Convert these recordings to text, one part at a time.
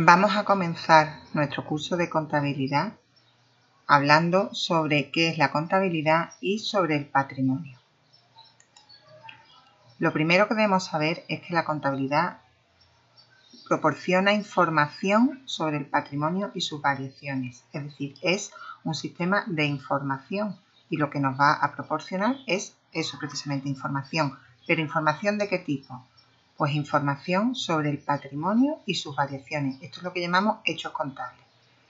Vamos a comenzar nuestro curso de contabilidad hablando sobre qué es la contabilidad y sobre el patrimonio. Lo primero que debemos saber es que la contabilidad proporciona información sobre el patrimonio y sus variaciones, es decir, es un sistema de información y lo que nos va a proporcionar es eso, precisamente información. ¿Pero información de qué tipo? Pues información sobre el patrimonio y sus variaciones. Esto es lo que llamamos hechos contables.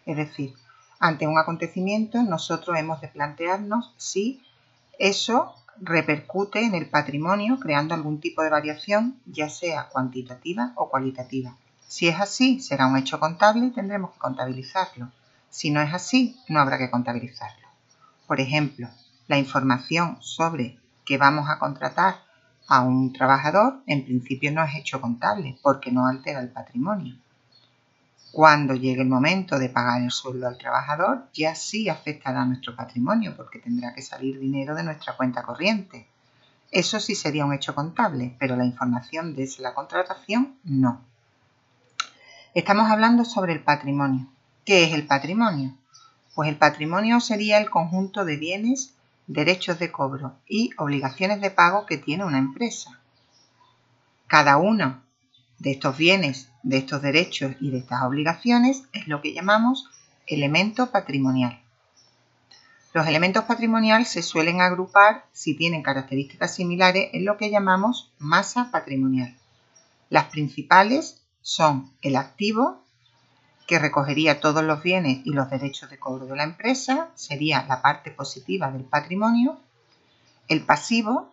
Es decir, ante un acontecimiento nosotros hemos de plantearnos si eso repercute en el patrimonio creando algún tipo de variación, ya sea cuantitativa o cualitativa. Si es así, será un hecho contable y tendremos que contabilizarlo. Si no es así, no habrá que contabilizarlo. Por ejemplo, la información sobre que vamos a contratar a un trabajador en principio no es hecho contable porque no altera el patrimonio. Cuando llegue el momento de pagar el sueldo al trabajador, ya sí afectará a nuestro patrimonio porque tendrá que salir dinero de nuestra cuenta corriente. Eso sí sería un hecho contable, pero la información de la contratación no. Estamos hablando sobre el patrimonio. ¿Qué es el patrimonio? Pues el patrimonio sería el conjunto de bienes, derechos de cobro y obligaciones de pago que tiene una empresa. Cada uno de estos bienes, de estos derechos y de estas obligaciones es lo que llamamos elemento patrimonial. Los elementos patrimoniales se suelen agrupar si tienen características similares en lo que llamamos masa patrimonial. Las principales son el activo, que recogería todos los bienes y los derechos de cobro de la empresa, sería la parte positiva del patrimonio. El pasivo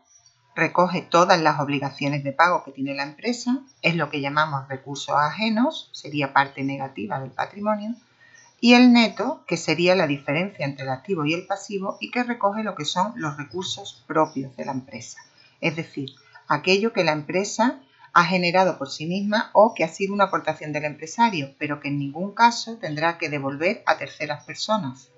recoge todas las obligaciones de pago que tiene la empresa, es lo que llamamos recursos ajenos, sería parte negativa del patrimonio. Y el neto, que sería la diferencia entre el activo y el pasivo y que recoge lo que son los recursos propios de la empresa, es decir, aquello que la empresa ha generado por sí misma o que ha sido una aportación del empresario, pero que en ningún caso tendrá que devolver a terceras personas.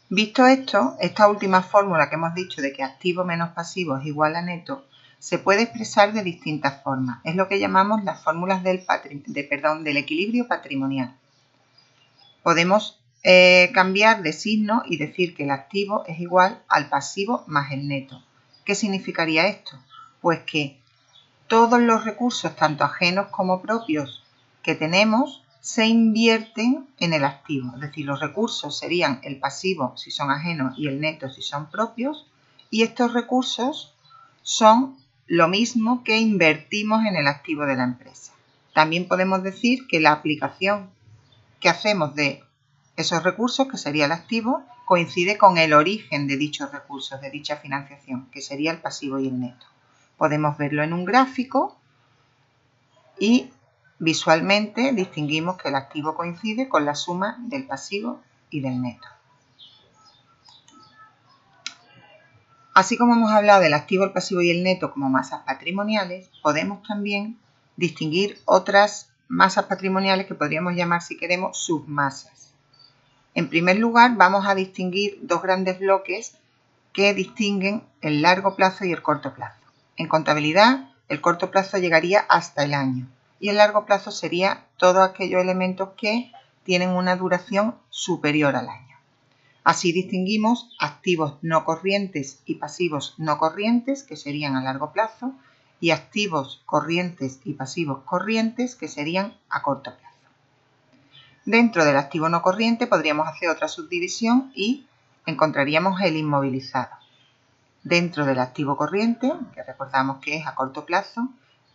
Visto esto, esta última fórmula que hemos dicho de que activo menos pasivo es igual a neto, se puede expresar de distintas formas. Es lo que llamamos las fórmulas del equilibrio patrimonial. Podemos cambiar de signo y decir que el activo es igual al pasivo más el neto. ¿Qué significaría esto? Pues que todos los recursos, tanto ajenos como propios, que tenemos, se invierten en el activo. Es decir, los recursos serían el pasivo si son ajenos y el neto si son propios. Y estos recursos son lo mismo que invertimos en el activo de la empresa. También podemos decir que la aplicación que hacemos de esos recursos, que sería el activo, coincide con el origen de dichos recursos, de dicha financiación, que sería el pasivo y el neto. Podemos verlo en un gráfico y visualmente distinguimos que el activo coincide con la suma del pasivo y del neto. Así como hemos hablado del activo, el pasivo y el neto como masas patrimoniales, podemos también distinguir otras masas patrimoniales que podríamos llamar, si queremos, submasas. En primer lugar, vamos a distinguir dos grandes bloques que distinguen el largo plazo y el corto plazo. En contabilidad, el corto plazo llegaría hasta el año y el largo plazo sería todos aquellos elementos que tienen una duración superior al año. Así distinguimos activos no corrientes y pasivos no corrientes, que serían a largo plazo, y activos corrientes y pasivos corrientes, que serían a corto plazo. Dentro del activo no corriente podríamos hacer otra subdivisión y encontraríamos el inmovilizado. Dentro del activo corriente, que recordamos que es a corto plazo,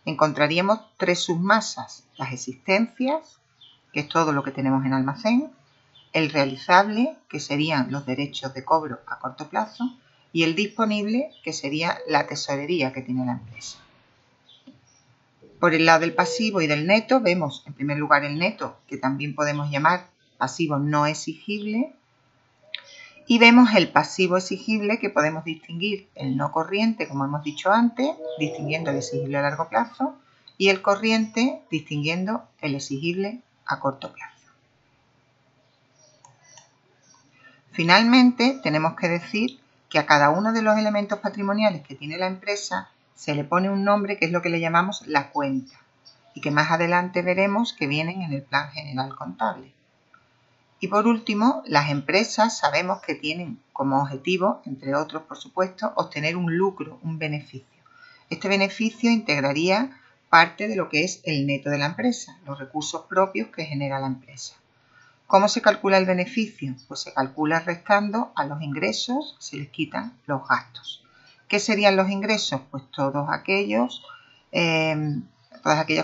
encontraríamos tres submasas: las existencias, que es todo lo que tenemos en almacén, el realizable, que serían los derechos de cobro a corto plazo, y el disponible, que sería la tesorería que tiene la empresa. Por el lado del pasivo y del neto vemos en primer lugar el neto, que también podemos llamar pasivo no exigible, y vemos el pasivo exigible, que podemos distinguir el no corriente, como hemos dicho antes, distinguiendo el exigible a largo plazo, y el corriente distinguiendo el exigible a corto plazo. Finalmente, tenemos que decir que a cada uno de los elementos patrimoniales que tiene la empresa se le pone un nombre que es lo que le llamamos la cuenta. y que más adelante veremos que vienen en el Plan General Contable. Y por último, las empresas sabemos que tienen como objetivo, entre otros por supuesto, obtener un lucro, un beneficio. Este beneficio integraría parte de lo que es el neto de la empresa, los recursos propios que genera la empresa. ¿Cómo se calcula el beneficio? Pues se calcula restando a los ingresos, se les quitan los gastos. ¿Qué serían los ingresos? Pues todas aquellas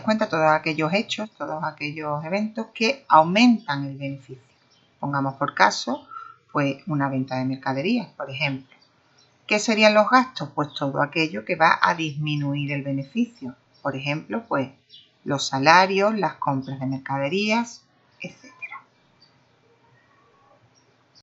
cuentas, todos aquellos hechos, todos aquellos eventos que aumentan el beneficio. Pongamos por caso, pues una venta de mercaderías, por ejemplo. ¿Qué serían los gastos? Pues todo aquello que va a disminuir el beneficio. Por ejemplo, pues los salarios, las compras de mercaderías, etc.